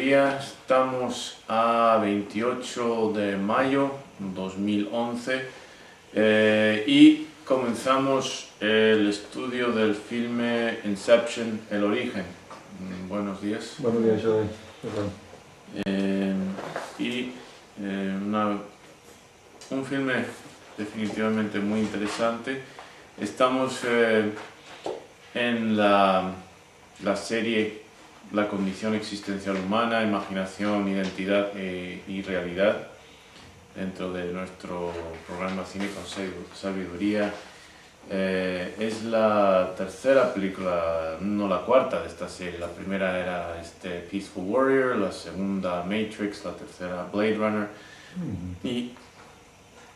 sabiduría. Estamos a 28 de mayo 2011 y comenzamos el estudio del filme Inception, El Origen. Buenos días. Buenos días, Joey. Un filme definitivamente muy interesante. Estamos en la serie La condición existencial humana, imaginación, identidad y realidad, dentro de nuestro programa Cine con Sabiduría. Es la tercera película, no la cuarta de esta serie. La primera era Peaceful Warrior, la segunda Matrix, la tercera Blade Runner. Y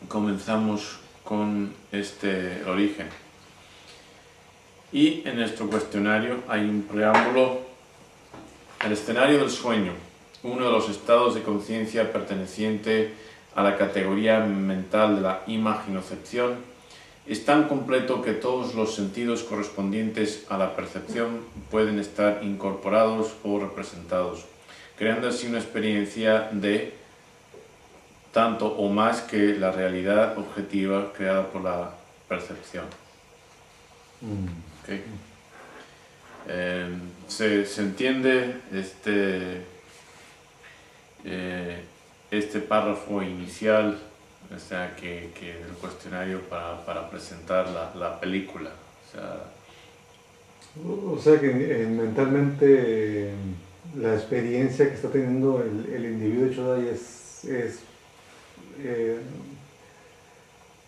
comenzamos con este Origen. Y en nuestro cuestionario hay un preámbulo. El escenario del sueño, uno de los estados de conciencia perteneciente a la categoría mental de la imaginocepción, es tan completo que todos los sentidos correspondientes a la percepción pueden estar incorporados o representados, creando así una experiencia de tanto o más que la realidad objetiva creada por la percepción. Okay. Se entiende este párrafo inicial, o sea, que el cuestionario para presentar la película. O sea que mentalmente la experiencia que está teniendo el individuo Chodai es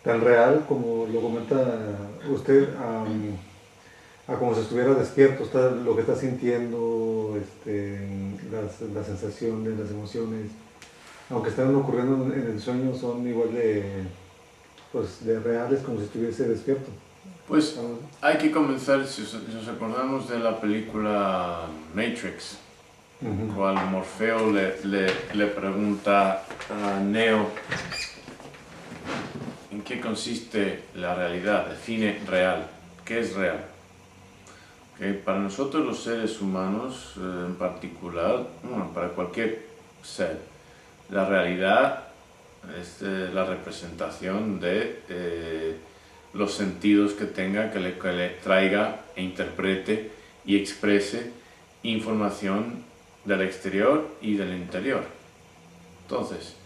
tan real como lo comenta usted, a como si estuviera despierto, lo que está sintiendo, las sensaciones, las emociones, aunque están ocurriendo en el sueño, son igual de reales como si estuviese despierto. Pues hay que comenzar, si nos acordamos de la película Matrix, cual Morfeo le pregunta a Neo en qué consiste la realidad, define real, ¿qué es real? Para nosotros los seres humanos en particular, para cualquier ser, la realidad es la representación de los sentidos que tenga, que le traiga e interprete y exprese información del exterior y del interior. Entonces,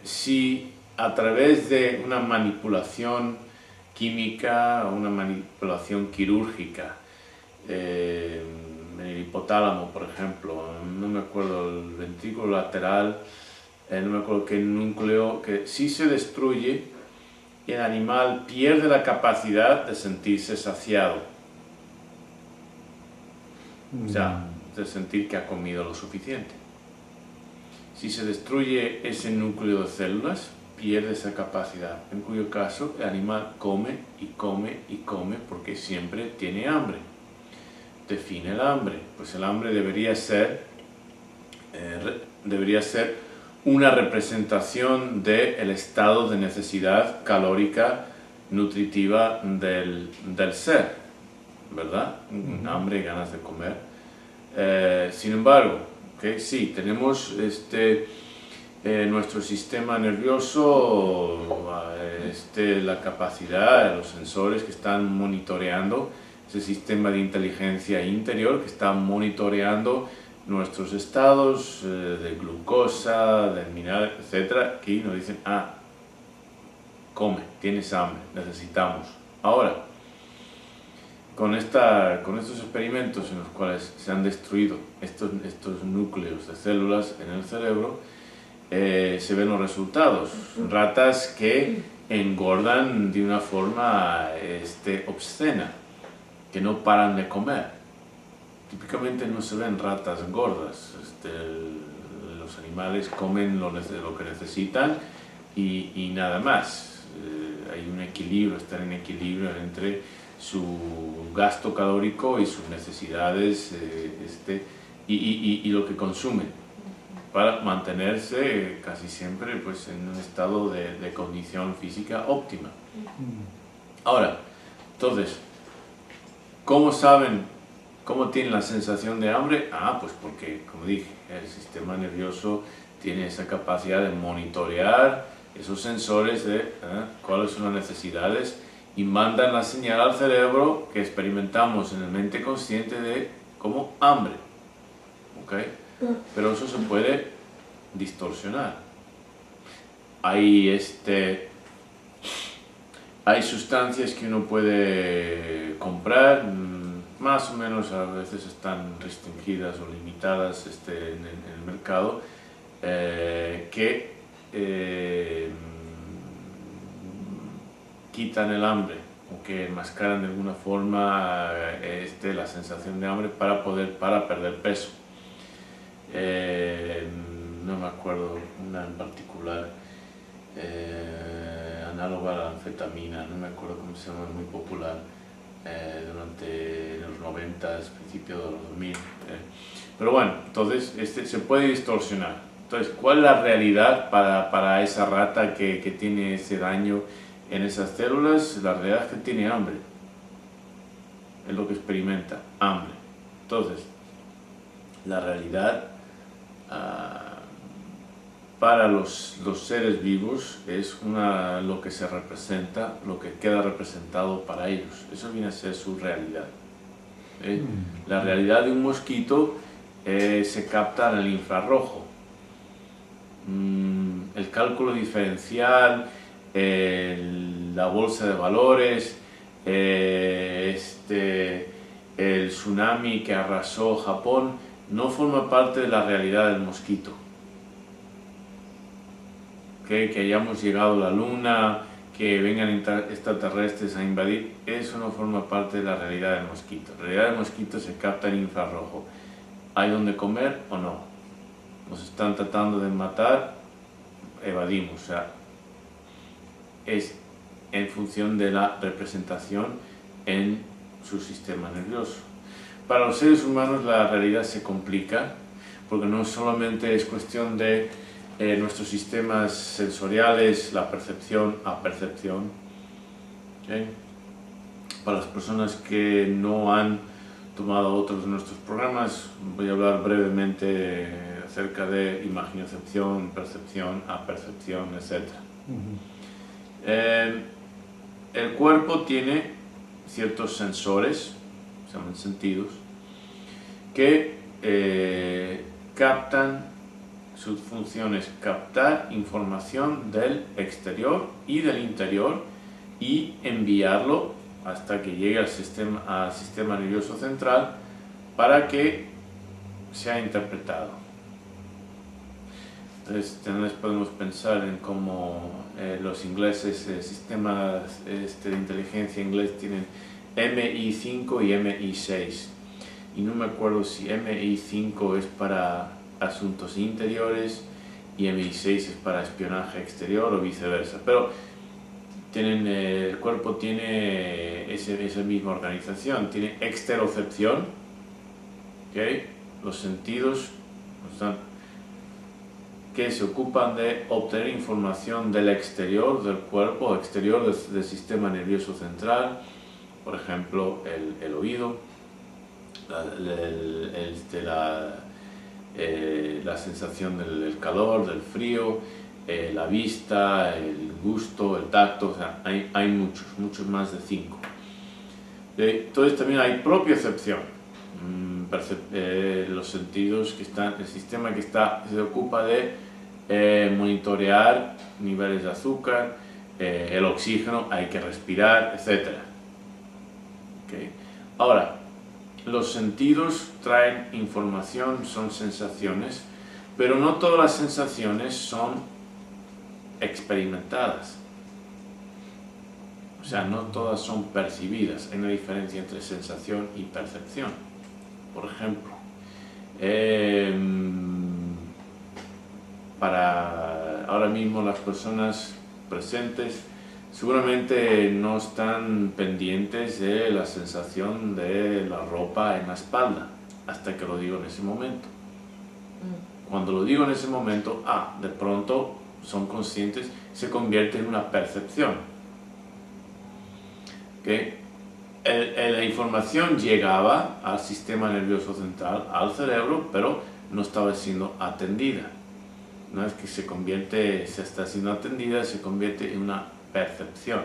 si a través de una manipulación química o una manipulación quirúrgica, en el hipotálamo, por ejemplo, no me acuerdo, el ventrículo lateral, no me acuerdo qué núcleo, que si se destruye, el animal pierde la capacidad de sentirse saciado, o sea, de sentir que ha comido lo suficiente. Si se destruye ese núcleo de células, pierde esa capacidad, en cuyo caso el animal come y come y come porque siempre tiene hambre. Define el hambre, pues el hambre debería ser una representación del estado de necesidad calórica nutritiva del ser, ¿verdad? Hambre y ganas de comer. Sin embargo, sí, tenemos nuestro sistema nervioso, la capacidad, los sensores que están monitoreando, ese sistema de inteligencia interior que está monitoreando nuestros estados de glucosa, de mineral, etc. Aquí nos dicen, come, tienes hambre, necesitamos. Ahora, con estos experimentos en los cuales se han destruido estos núcleos de células en el cerebro, se ven los resultados. Ratas que engordan de una forma obscena, que no paran de comer. Típicamente no se ven ratas gordas. Los animales comen lo que necesitan y nada más. Hay un equilibrio, están en equilibrio entre su gasto calórico y sus necesidades y lo que consumen, para mantenerse casi siempre pues, en un estado de condición física óptima. Ahora, entonces, ¿cómo saben ¿Cómo tienen la sensación de hambre? Pues porque, como dije, el sistema nervioso tiene esa capacidad de monitorear esos sensores de cuáles son las necesidades y mandan la señal al cerebro que experimentamos en el mente consciente de como hambre. ¿Okay? Pero eso se puede distorsionar. Hay sustancias que uno puede comprar, más o menos a veces están restringidas o limitadas en el mercado, que quitan el hambre o que enmascaran de alguna forma la sensación de hambre para perder peso. No me acuerdo una en particular, análoga a la anfetamina, no me acuerdo cómo se llama, muy popular durante los 90, principios de los 2000. Pero bueno, entonces se puede distorsionar. Entonces, ¿cuál es la realidad para esa rata que tiene ese daño en esas células? La realidad es que tiene hambre. Es lo que experimenta, hambre. Entonces, la realidad para los seres vivos es lo que se representa, lo que queda representado para ellos. Eso viene a ser su realidad. La realidad de un mosquito se capta en el infrarrojo. El cálculo diferencial, la bolsa de valores, el tsunami que arrasó Japón, no forma parte de la realidad del mosquito. Que hayamos llegado a la luna, que vengan extraterrestres a invadir, eso no forma parte de la realidad del mosquito. La realidad del mosquito se capta en infrarrojo. ¿Hay donde comer o no? Nos están tratando de matar, evadimos. O sea, es en función de la representación en su sistema nervioso. Para los seres humanos la realidad se complica, porque no solamente es cuestión de nuestros sistemas sensoriales, la percepción a percepción. ¿Okay? Para las personas que no han tomado otros de nuestros programas, voy a hablar brevemente acerca de imaginocepción, percepción, apercepción, etc. El cuerpo tiene ciertos sensores, se llaman sentidos, que captan. Su función es captar información del exterior y del interior y enviarlo hasta que llegue al sistema nervioso central para que sea interpretado. Entonces podemos pensar en cómo los ingleses, sistemas de inteligencia inglés tienen MI5 y MI6. Y no me acuerdo si MI5 es para asuntos interiores y MI6 es para espionaje exterior o viceversa, pero el cuerpo tiene esa misma organización, tiene exterocepción, ¿okay? Los sentidos que se ocupan de obtener información del exterior del cuerpo, exterior del sistema nervioso central, por ejemplo el oído, la sensación del calor, del frío, la vista, el gusto, el tacto, o sea, hay muchos más de 5. Entonces también hay propiocepción, los sentidos el sistema que se ocupa de monitorear niveles de azúcar, el oxígeno, hay que respirar, etc. ¿Okay? Ahora, los sentidos traen información, son sensaciones, pero no todas las sensaciones son experimentadas. O sea, no todas son percibidas. Hay una diferencia entre sensación y percepción. Por ejemplo, para ahora mismo las personas presentes seguramente no están pendientes de la sensación de la ropa en la espalda hasta que lo digo en ese momento. Cuando lo digo en ese momento, de pronto son conscientes, se convierte en una percepción. ¿Okay? la información llegaba al sistema nervioso central, al cerebro, pero no estaba siendo atendida. Una vez que se está siendo atendida, se convierte en una percepción.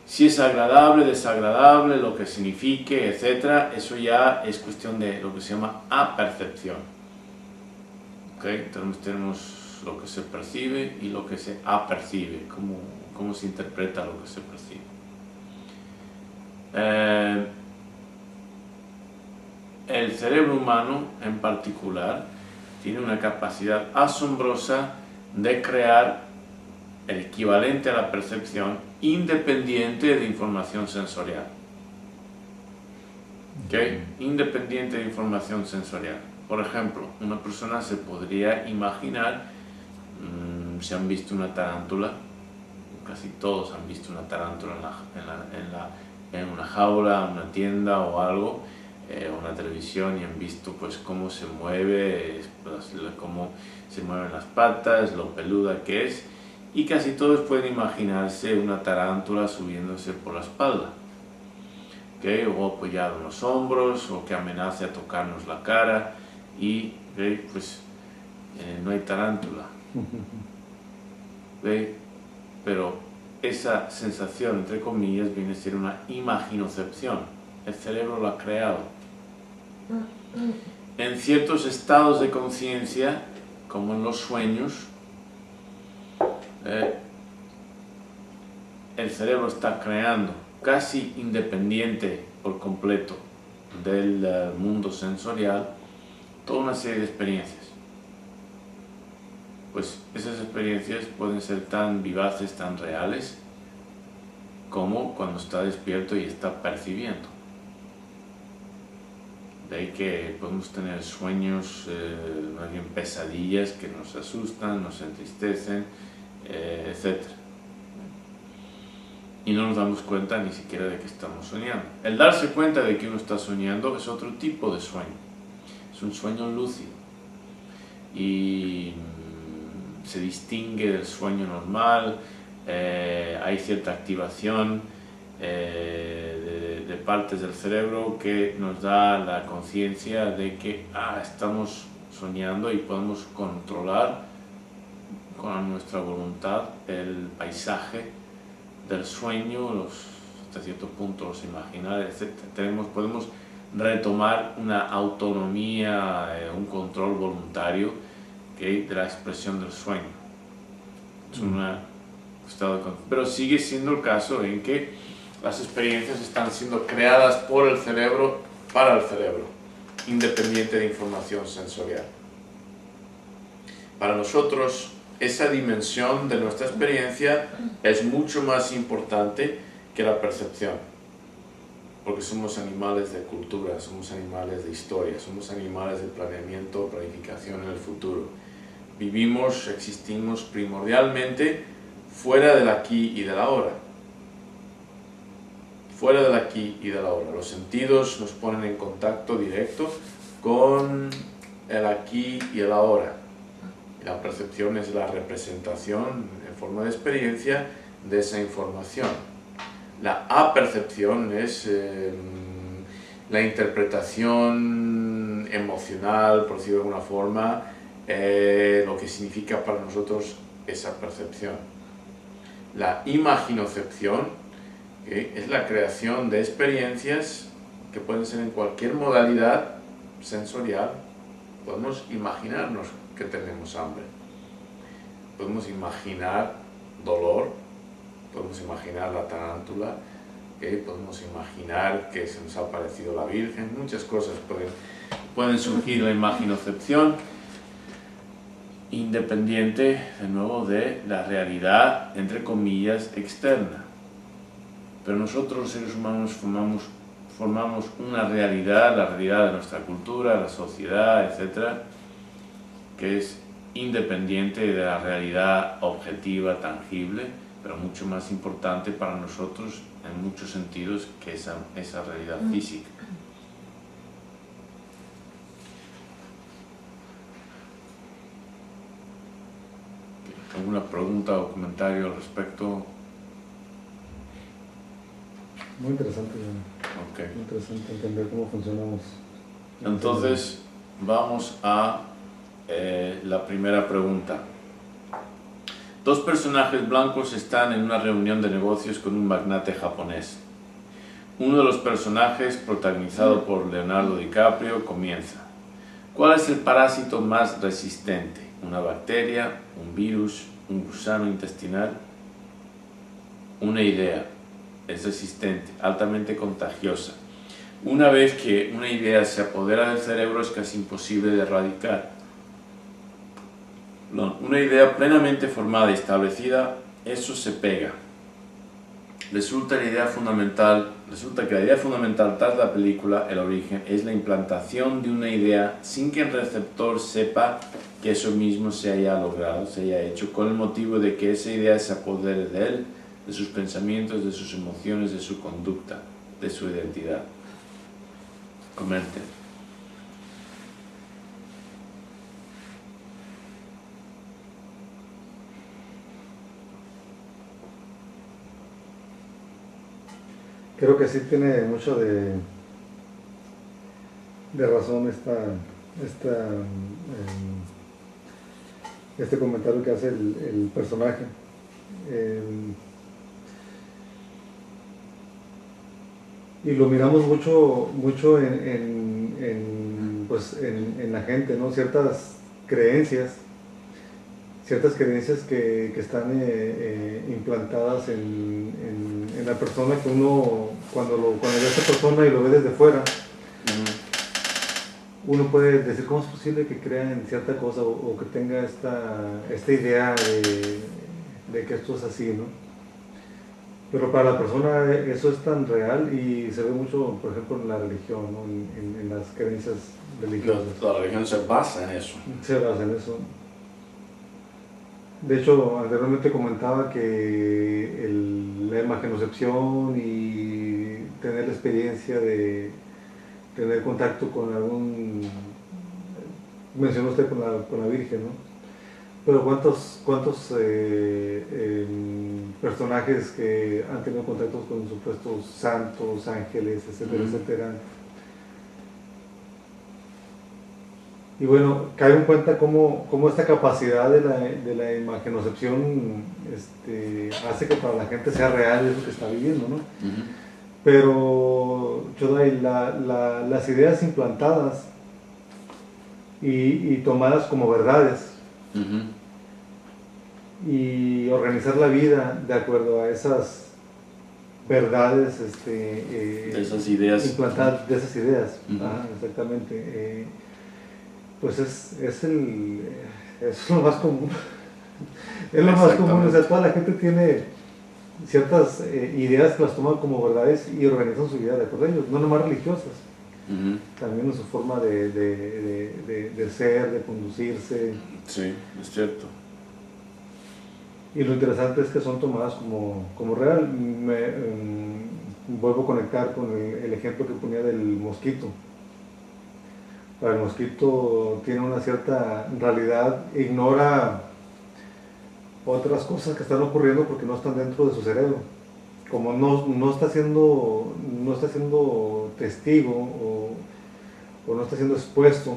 Si es agradable, desagradable, lo que signifique, etc., eso ya es cuestión de lo que se llama apercepción. ¿Okay? Entonces tenemos lo que se percibe y lo que se apercibe, cómo se interpreta lo que se percibe. El cerebro humano en particular tiene una capacidad asombrosa de crear el equivalente a la percepción independiente de información sensorial. ¿Okay? Independiente de información sensorial. Por ejemplo, una persona se podría imaginar, si han visto una tarántula, casi todos han visto una tarántula en una jaula, una tienda o algo, una televisión, y han visto pues cómo se mueve, cómo se mueven las patas, lo peluda que es, y casi todos pueden imaginarse una tarántula subiéndose por la espalda, ¿okay? O apoyado en los hombros, o que amenace a tocarnos la cara, y pues no hay tarántula, ¿okay? Pero esa sensación, entre comillas, viene a ser una imaginocepción. El cerebro lo ha creado. En ciertos estados de conciencia, como en los sueños, el cerebro está creando, casi independiente por completo del mundo sensorial, toda una serie de experiencias. Pues esas experiencias pueden ser tan vivaces, tan reales, como cuando está despierto y está percibiendo. De ahí que podemos tener sueños, más bien pesadillas que nos asustan, nos entristecen, etc. Y no nos damos cuenta ni siquiera de que estamos soñando. El darse cuenta de que uno está soñando es otro tipo de sueño. Es un sueño lúcido. Y se distingue del sueño normal, hay cierta activación de partes del cerebro que nos da la conciencia de que estamos soñando y podemos controlar con nuestra voluntad el paisaje del sueño, hasta cierto punto los imaginarios, etc. Podemos retomar una autonomía, un control voluntario de la expresión del sueño. Es un estado de conciencia. Pero sigue siendo el caso en que las experiencias están siendo creadas por el cerebro para el cerebro, independiente de información sensorial. Para nosotros, esa dimensión de nuestra experiencia es mucho más importante que la percepción, porque somos animales de cultura, somos animales de historia, somos animales de planeamiento, planificación en el futuro. Vivimos, existimos primordialmente fuera del aquí y del ahora. Fuera del aquí y del ahora. Los sentidos nos ponen en contacto directo con el aquí y el ahora. La percepción es la representación en forma de experiencia de esa información. La apercepción es la interpretación emocional, por decirlo de alguna forma, lo que significa para nosotros esa percepción. La imaginocepción, ¿okay?, es la creación de experiencias que pueden ser en cualquier modalidad sensorial. Podemos imaginarnos que tenemos hambre, podemos imaginar dolor, podemos imaginar la tarántula, podemos imaginar que se nos ha aparecido la Virgen. Muchas cosas pueden surgir la imaginocepción, independiente, de nuevo, de la realidad, entre comillas, externa. Pero nosotros los seres humanos formamos una realidad, la realidad de nuestra cultura, la sociedad, etc., que es independiente de la realidad objetiva, tangible, pero mucho más importante para nosotros en muchos sentidos que esa realidad física. ¿Alguna pregunta o comentario al respecto? Muy interesante, ¿no? Okay. Muy interesante entender cómo funcionamos. Entonces, vamos a la primera pregunta. Dos personajes blancos están en una reunión de negocios con un magnate japonés. Uno de los personajes, protagonizado por Leonardo DiCaprio, comienza. ¿Cuál es el parásito más resistente? ¿Una bacteria, un virus, un gusano intestinal? Una idea. Es resistente, altamente contagiosa. Una vez que una idea se apodera del cerebro es casi imposible de erradicar. Una idea plenamente formada y establecida, eso se pega. Resulta que la idea fundamental tras la película, El origen, es la implantación de una idea sin que el receptor sepa que eso mismo se haya logrado, se haya hecho, con el motivo de que esa idea se apodere de él, de sus pensamientos, de sus emociones, de su conducta, de su identidad. Comenten. Creo que sí tiene mucho de razón este comentario que hace el personaje. Y lo miramos mucho en la gente, ¿no? Ciertas creencias que están implantadas en la persona, que uno cuando ve a esta persona y lo ve desde fuera, uno puede decir cómo es posible que crea en cierta cosa o que tenga esta idea de que esto es así, ¿no? Pero para la persona eso es tan real y se ve mucho, por ejemplo, en la religión, ¿no? en las creencias religiosas. La religión se basa en eso. Se basa en eso. De hecho, anteriormente comentaba que la imagenocepción y tener la experiencia de tener contacto con mencionó usted con la Virgen, ¿no? Pero ¿cuántos personajes que han tenido contactos con supuestos santos, ángeles, etcétera, etcétera? Y bueno, caigo en cuenta cómo esta capacidad de la imagenocepción hace que para la gente sea real eso que está viviendo, ¿no? Pero, Chodai, las ideas implantadas y tomadas como verdades, y organizar la vida de acuerdo a esas verdades de esas ideas implantadas, de esas ideas, exactamente. Pues es lo más común. Es lo más común, o sea, toda la gente tiene ciertas ideas que las toman como verdades y organizan su vida de acuerdo a ellos, no nomás religiosas, también en su forma de ser, de conducirse. Sí, es cierto. Y lo interesante es que son tomadas como real. Vuelvo a conectar con el ejemplo que ponía del mosquito. Para el mosquito tiene una cierta realidad, ignora otras cosas que están ocurriendo porque no están dentro de su cerebro. Como no está siendo testigo o no está siendo expuesto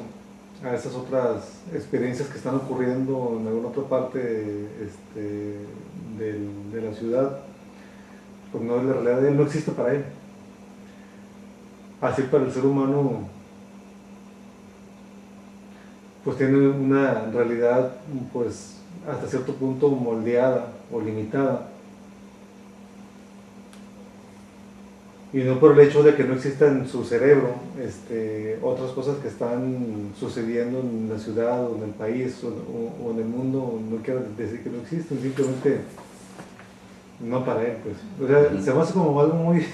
a esas otras experiencias que están ocurriendo en alguna otra parte de la ciudad, pues no es la realidad de él, no existe para él. Así para el ser humano, pues tiene una realidad pues hasta cierto punto moldeada o limitada. Y no por el hecho de que no exista en su cerebro otras cosas que están sucediendo en la ciudad o en el país o en el mundo, no quiero decir que no existen, simplemente no para él, pues. O sea, se me hace como algo muy...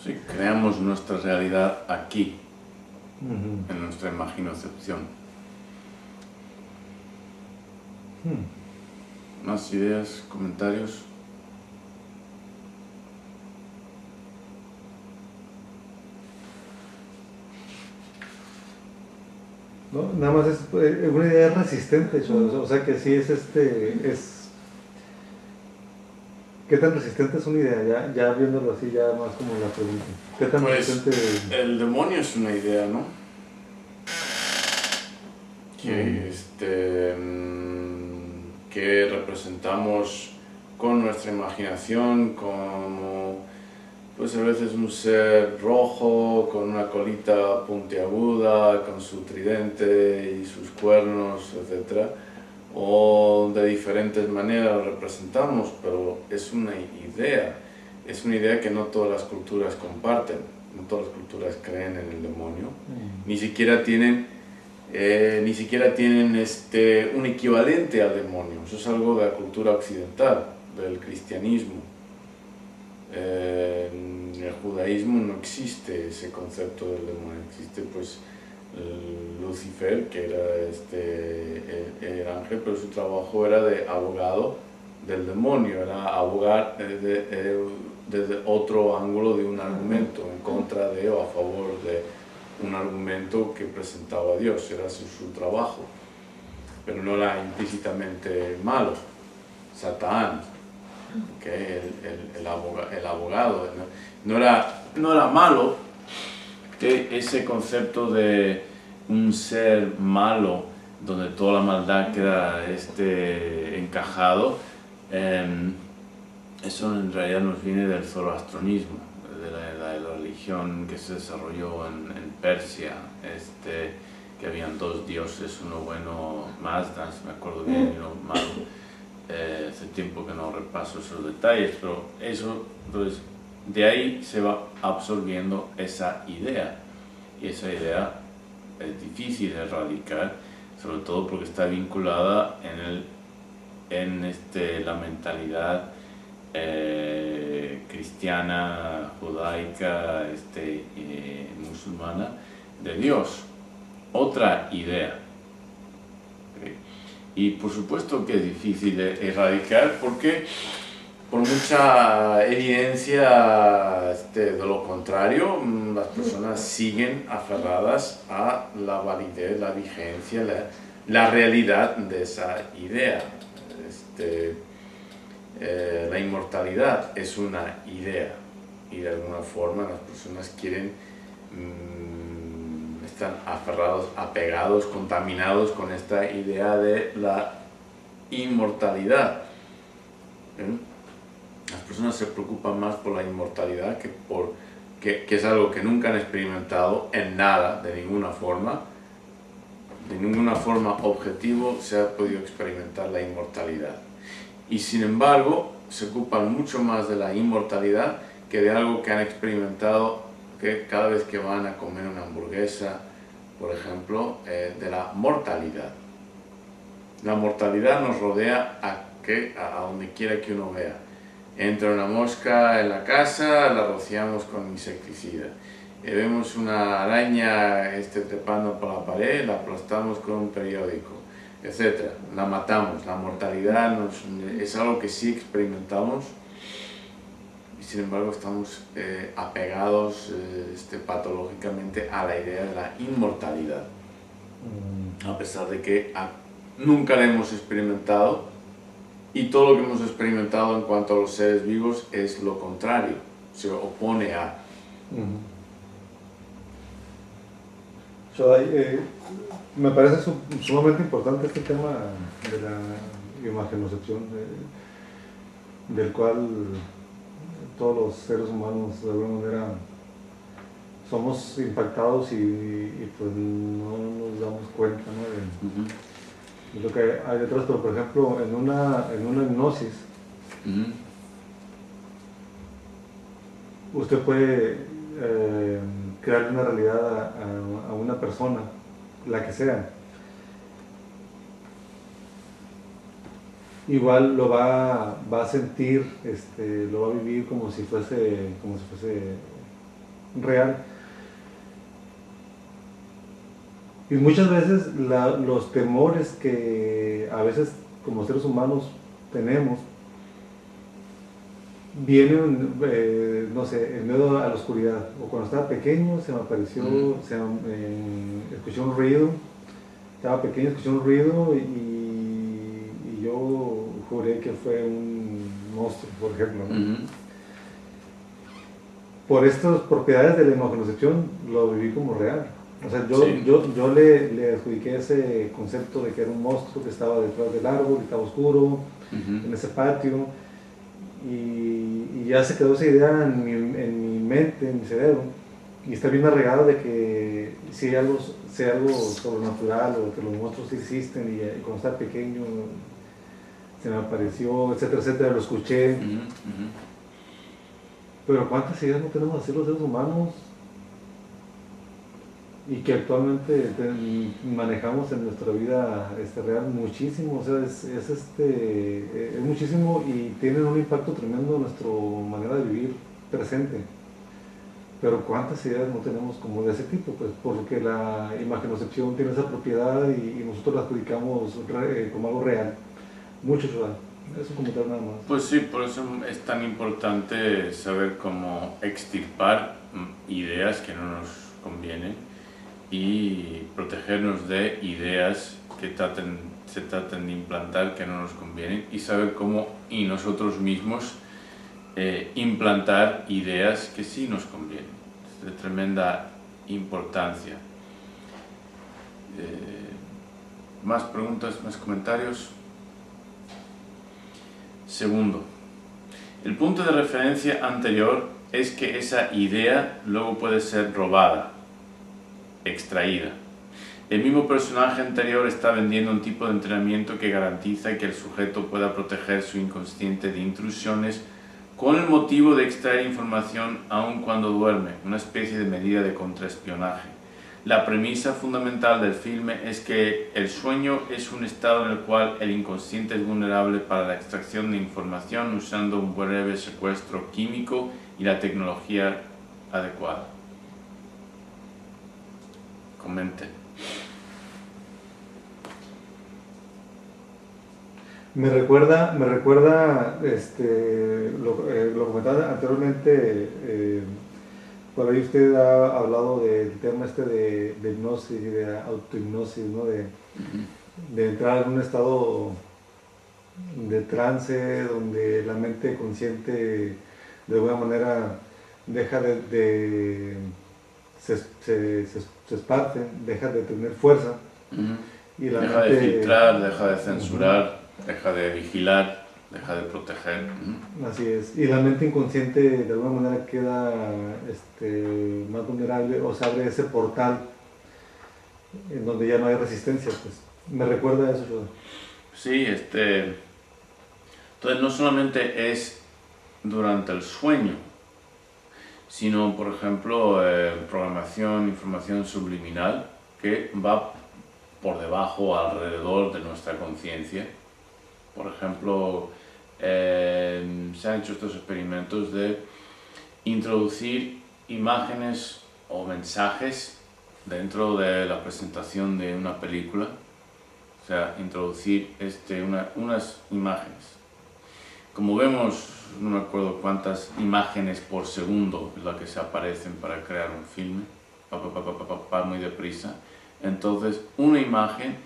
Sí, creamos nuestra realidad aquí, en nuestra imaginocepción. ¿Más ideas, comentarios? No, nada más es una idea resistente, o sea que sí es ¿Qué tan resistente es una idea? Ya viéndolo así, ya más como la pregunta. ¿Qué tan resistente? El demonio es una idea, ¿no? Que representamos con nuestra imaginación como pues a veces un ser rojo con una colita puntiaguda, con su tridente y sus cuernos, etc. O de diferentes maneras lo representamos, pero es una idea que no todas las culturas comparten, no todas las culturas creen en el demonio, ni siquiera tienen un equivalente al demonio. Eso es algo de la cultura occidental, del cristianismo. En el judaísmo no existe ese concepto del demonio, existe pues Lucifer, que era el ángel, pero su trabajo era de abogado del demonio, era abogar desde otro ángulo de un argumento, en contra de o a favor de un argumento que presentaba a Dios, era su trabajo, pero no era implícitamente malo. Satán, que el abogado, no era malo, que ese concepto de un ser malo, donde toda la maldad queda encajado, eso en realidad nos viene del zoroastronismo, de la religión que se desarrolló en Persia, que habían dos dioses, uno bueno, Mazda, si me acuerdo bien, y uno malo. Hace tiempo que no repaso esos detalles, pero eso, entonces, de ahí se va absorbiendo esa idea, y esa idea es difícil de erradicar, sobre todo porque está vinculada en la mentalidad cristiana, judaica, musulmana de Dios. Otra idea. ¿Okay? Y por supuesto que es difícil de erradicar porque por mucha evidencia de lo contrario, las personas siguen aferradas a la validez, la vigencia, la realidad de esa idea. La inmortalidad es una idea y de alguna forma las personas están aferrados, apegados, contaminados con esta idea de la inmortalidad. Las personas se preocupan más por la inmortalidad que es algo que nunca han experimentado en nada, de ninguna forma objetivo se ha podido experimentar la inmortalidad. Y sin embargo, se ocupan mucho más de la inmortalidad que de algo que han experimentado que cada vez que van a comer una hamburguesa, por ejemplo, de la mortalidad. La mortalidad nos rodea a donde quiera que uno vea. Entra una mosca en la casa, la rociamos con insecticida. Vemos una araña trepando por la pared, la aplastamos con un periódico, etc. La matamos. La mortalidad es algo que sí experimentamos y sin embargo estamos apegados patológicamente a la idea de la inmortalidad, a pesar de que nunca la hemos experimentado y todo lo que hemos experimentado en cuanto a los seres vivos es lo contrario, se opone a. Me parece sumamente importante este tema de la imaginocepción, del cual todos los seres humanos de alguna manera somos impactados y pues no nos damos cuenta, ¿no? De lo que hay detrás. Pero por ejemplo en una hipnosis usted puede crear una realidad a una persona, la que sea. Igual lo va a sentir, lo va a vivir como si fuese real. Y muchas veces los temores que a veces como seres humanos tenemos vienen, no sé, el miedo a la oscuridad. O cuando estaba pequeño se me apareció, escuché un ruido, estaba pequeño, escuché un ruido y y yo juré que fue un monstruo, por ejemplo, ¿no? Por estas propiedades de la imaginocepción lo viví como real. O sea, yo le adjudiqué ese concepto de que era un monstruo que estaba detrás del árbol, que estaba oscuro, en ese patio, y ya se quedó esa idea en mi mente, en mi cerebro, y está bien arraigada de que si hay algo sobrenatural o que los monstruos sí existen, y cuando estaba pequeño se me apareció, etcétera, etcétera, lo escuché. Pero ¿cuántas ideas no tenemos así los seres humanos? Y que actualmente manejamos en nuestra vida real muchísimo, o sea, es muchísimo y tienen un impacto tremendo en nuestra manera de vivir presente. Pero ¿cuántas ideas no tenemos como de ese tipo? Pues porque la imaginocepción tiene esa propiedad y nosotros la adjudicamos como algo real. Mucho, Joan. Es un comentario nada más. Pues sí, por eso es tan importante saber cómo extirpar ideas que no nos convienen y protegernos de ideas que se traten de implantar que no nos convienen, y saber cómo y nosotros mismos implantar ideas que sí nos convienen. Es de tremenda importancia. ¿Más preguntas, más comentarios? Segundo, el punto de referencia anterior es que esa idea luego puede ser robada, extraída. El mismo personaje anterior está vendiendo un tipo de entrenamiento que garantiza que el sujeto pueda proteger su inconsciente de intrusiones con el motivo de extraer información aun cuando duerme, una especie de medida de contraespionaje. La premisa fundamental del filme es que el sueño es un estado en el cual el inconsciente es vulnerable para la extracción de información usando un breve secuestro químico y la tecnología adecuada. Comenten. Me recuerda lo comentaba anteriormente, por ahí usted ha hablado del tema de hipnosis y de autohipnosis, ¿no? De entrar en un estado de trance donde la mente consciente de alguna manera deja se esparce, deja de tener fuerza. Y la deja de filtrar, deja de censurar, deja de vigilar, deja de proteger. Así es. Y la mente inconsciente de alguna manera queda más vulnerable, o se abre ese portal en donde ya no hay resistencia. Pues me recuerda a eso, Joan. Sí, entonces no solamente es durante el sueño, sino, por ejemplo, programación, información subliminal que va por debajo, alrededor de nuestra conciencia. Por ejemplo, se han hecho estos experimentos de introducir imágenes o mensajes dentro de la presentación de una película. O sea, introducir unas imágenes. Como vemos, no me acuerdo cuántas imágenes por segundo es la que se aparecen para crear un filme, muy deprisa. Entonces, una imagen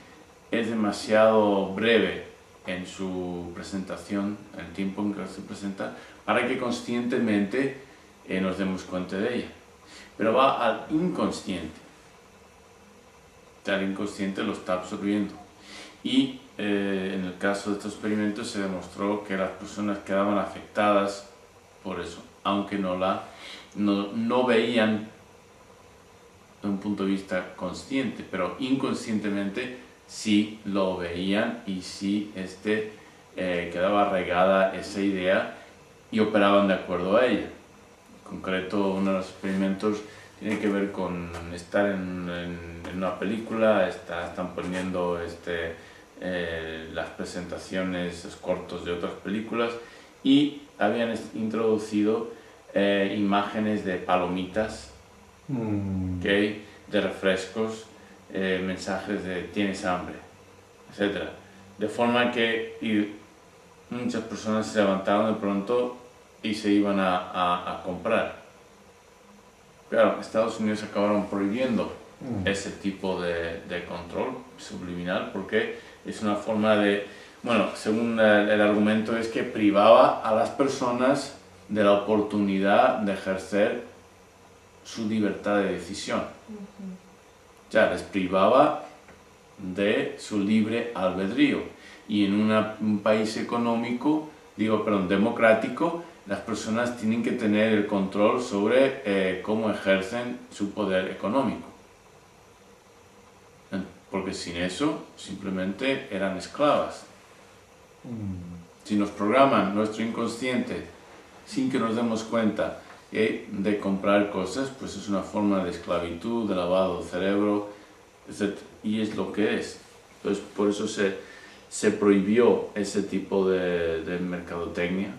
es demasiado breve en su presentación, el tiempo en que se presenta, para que conscientemente nos demos cuenta de ella. Pero va al inconsciente. El inconsciente lo está absorbiendo. Y en el caso de estos experimentos se demostró que las personas quedaban afectadas por eso, aunque no veían de un punto de vista consciente, pero inconscientemente sí lo veían y sí quedaba arraigada esa idea y operaban de acuerdo a ella. En concreto, uno de los experimentos tiene que ver con estar en una película, están poniendo las presentaciones, los cortos de otras películas, y habían introducido imágenes de palomitas, ¿okay? De refrescos, mensajes de tienes hambre, etc. De forma que muchas personas se levantaron de pronto y se iban a comprar. Claro, Estados Unidos acabaron prohibiendo ese tipo de control subliminal porque es una forma de Bueno, según el argumento es que privaba a las personas de la oportunidad de ejercer su libertad de decisión. Ya, les privaba de su libre albedrío. Y en un país democrático, las personas tienen que tener el control sobre cómo ejercen su poder económico. Porque sin eso, simplemente eran esclavas. Si nos programan nuestro inconsciente sin que nos demos cuenta de comprar cosas, pues es una forma de esclavitud, de lavado del cerebro, etc. Y es lo que es. Entonces, por eso se prohibió ese tipo de mercadotecnia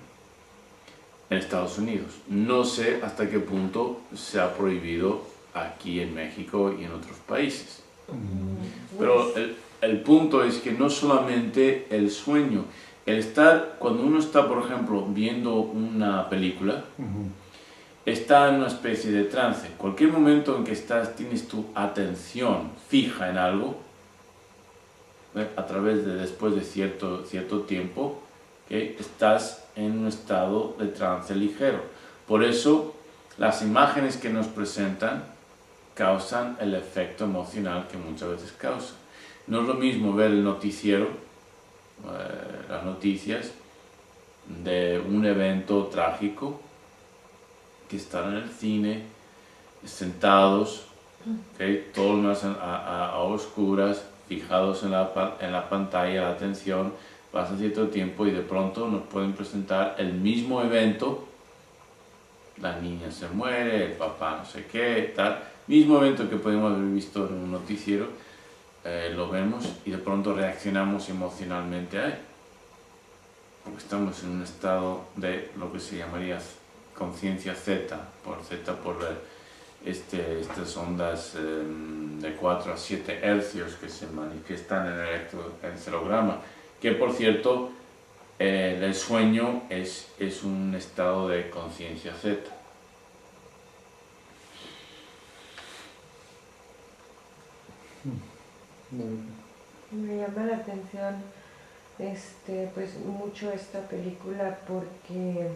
en Estados Unidos. No sé hasta qué punto se ha prohibido aquí en México y en otros países. Pero el punto es que no solamente el sueño, cuando uno está, por ejemplo, viendo una película, está en una especie de trance. Cualquier momento en que tienes tu atención fija en algo, a través después de cierto tiempo, estás en un estado de trance ligero. Por eso, las imágenes que nos presentan causan el efecto emocional que muchas veces causan. No es lo mismo ver el noticiero, las noticias de un evento trágico, que estar en el cine, sentados, todos más a oscuras, fijados en la pantalla, la atención, pasa cierto tiempo y de pronto nos pueden presentar el mismo evento, la niña se muere, el papá no sé qué, tal, mismo evento que podemos haber visto en un noticiero, lo vemos y de pronto reaccionamos emocionalmente a él, porque estamos en un estado de lo que se llamaría conciencia Z por estas ondas de 4 a 7 hercios que se manifiestan en el electroencefalograma, que por cierto el sueño es un estado de conciencia Z. Me llama la atención pues mucho esta película porque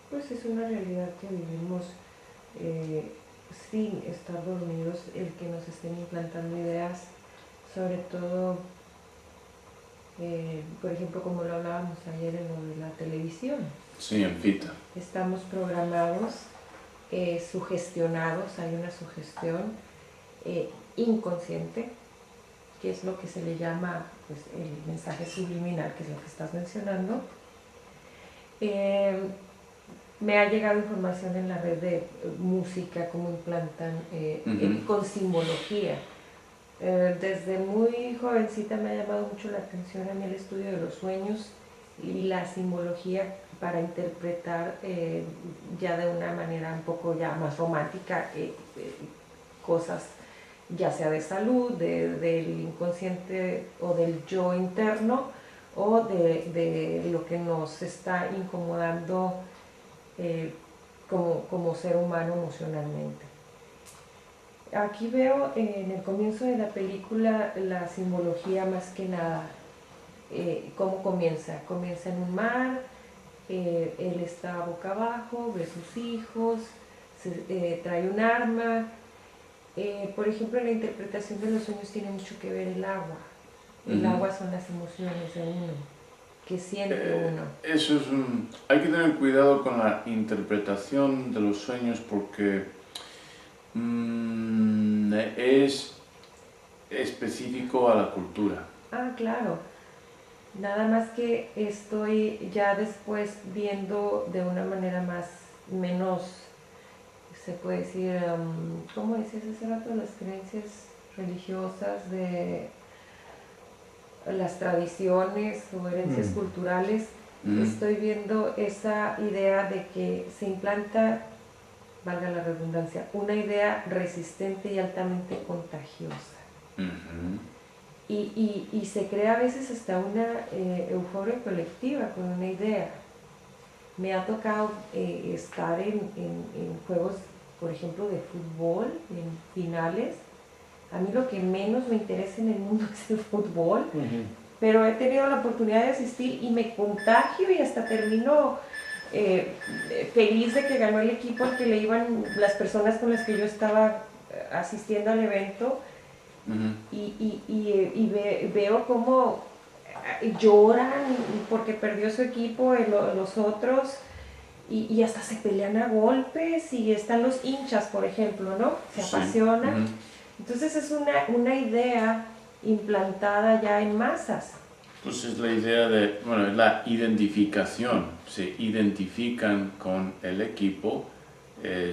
pues es una realidad que vivimos sin estar dormidos, el que nos estén implantando ideas, sobre todo por ejemplo como lo hablábamos ayer en lo de la televisión. Sí, en Fita. Estamos programados, sugestionados, hay una sugestión inconsciente, que es lo que se le llama pues, el mensaje subliminal, que es lo que estás mencionando. Me ha llegado información en la red de música, cómo implantan con simbología. Desde muy jovencita me ha llamado mucho la atención a mí el estudio de los sueños y la simbología para interpretar ya de una manera un poco ya más romántica cosas ya sea de salud, del inconsciente o del yo interno o de lo que nos está incomodando como ser humano emocionalmente. Aquí veo en el comienzo de la película la simbología más que nada, cómo comienza. Comienza en un mar, él está boca abajo, ve sus hijos, trae un arma. Por ejemplo, la interpretación de los sueños tiene mucho que ver el agua. El agua son las emociones de uno, que siente uno. Hay que tener cuidado con la interpretación de los sueños porque es específico a la cultura. Ah, claro. Nada más que estoy ya después viendo de una manera menos, se puede decir, ¿cómo decías hace rato? Las creencias religiosas, de las tradiciones o herencias culturales. Estoy viendo esa idea de que se implanta, valga la redundancia, una idea resistente y altamente contagiosa. Y se crea a veces hasta una euforia colectiva con una idea. Me ha tocado estar en juegos, por ejemplo, de fútbol, en finales. A mí lo que menos me interesa en el mundo es el fútbol, pero he tenido la oportunidad de asistir y me contagio y hasta termino feliz de que ganó el equipo al que le iban las personas con las que yo estaba asistiendo al evento. Veo cómo lloran porque perdió su equipo, los otros, y hasta se pelean a golpes, y están los hinchas, por ejemplo, ¿no? Se apasionan. Entonces es una idea implantada ya en masas. Pues es la idea de, bueno, es la identificación, se identifican con el equipo,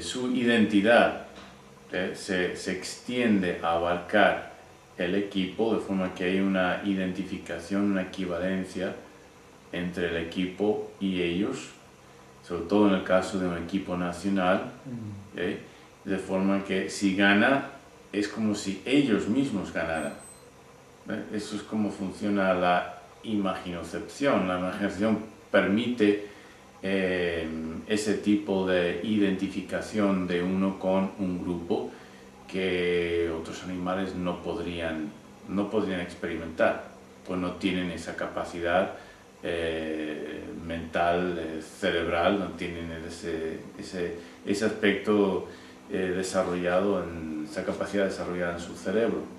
su identidad se extiende a abarcar el equipo, de forma que hay una identificación, una equivalencia entre el equipo y ellos, sobre todo en el caso de un equipo nacional, de forma que si gana es como si ellos mismos ganaran. Eso es como funciona la imaginocepción. La imaginación permite ese tipo de identificación de uno con un grupo que otros animales no podrían experimentar, pues no tienen esa capacidad mental, cerebral, no tienen ese aspecto desarrollado, esa capacidad desarrollada en su cerebro.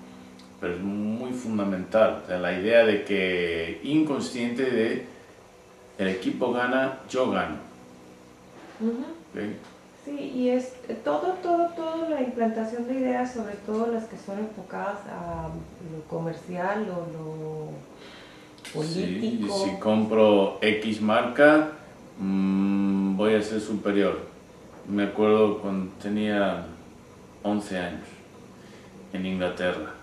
Pero es muy fundamental, o sea, la idea de que inconsciente de el equipo gana, yo gano. ¿Okay? Sí, y es toda la implantación de ideas, sobre todo las que son enfocadas a lo comercial o lo político. Sí, si compro X marca, voy a ser superior. Me acuerdo cuando tenía 11 años en Inglaterra.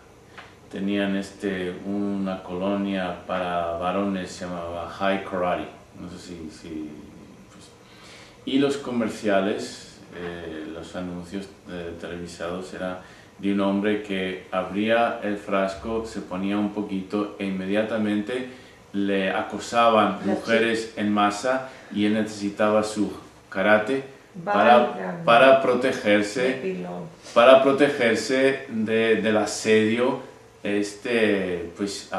Tenían una colonia para varones, se llamaba High Karate, no sé si pues. Y los comerciales, los anuncios televisados, era de un hombre que abría el frasco, se ponía un poquito e inmediatamente le acosaban mujeres en masa, y él necesitaba su karate para protegerse del asedio pues